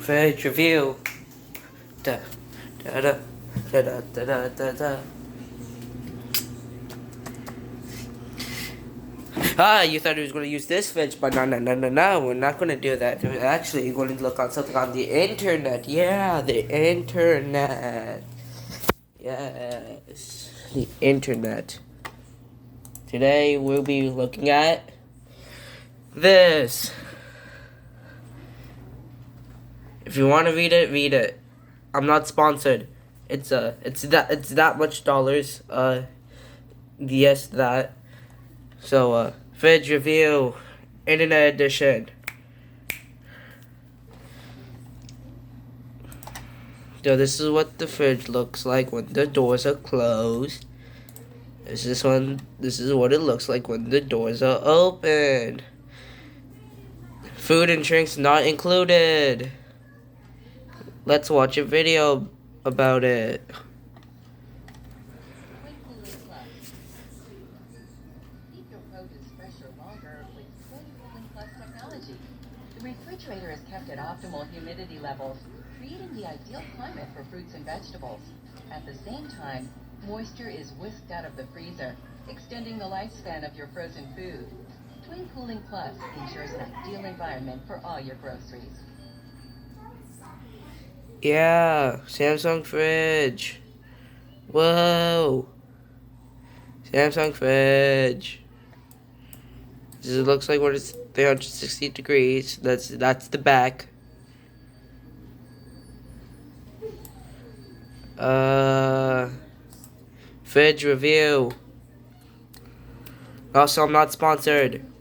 Fridge review. Da, da, da, da, da, da, da, da. You thought he was going to use this fridge, but no, we're not going to do that. We're actually going to look on something on the internet. Yeah, the internet. Yes, the internet. Today we'll be looking at this. If you want to read it, read it. I'm not sponsored. It's that much dollars. Yes, that. So, fridge review, internet edition. So this is what the fridge looks like when the doors are closed. This is what it looks like when the doors are open. Food and drinks not included. Let's watch a video about it. Keep your produce fresher longer with Twin Cooling Plus technology. The refrigerator is kept at optimal humidity levels, creating the ideal climate for fruits and vegetables. At the same time, moisture is whisked out of the freezer, extending the lifespan of your frozen food. Twin Cooling Plus ensures an ideal environment for all your groceries. Yeah, Samsung fridge. Whoa. Samsung fridge. This looks like what it's 360 degrees. That's the back. Fridge review. Also, I'm not sponsored.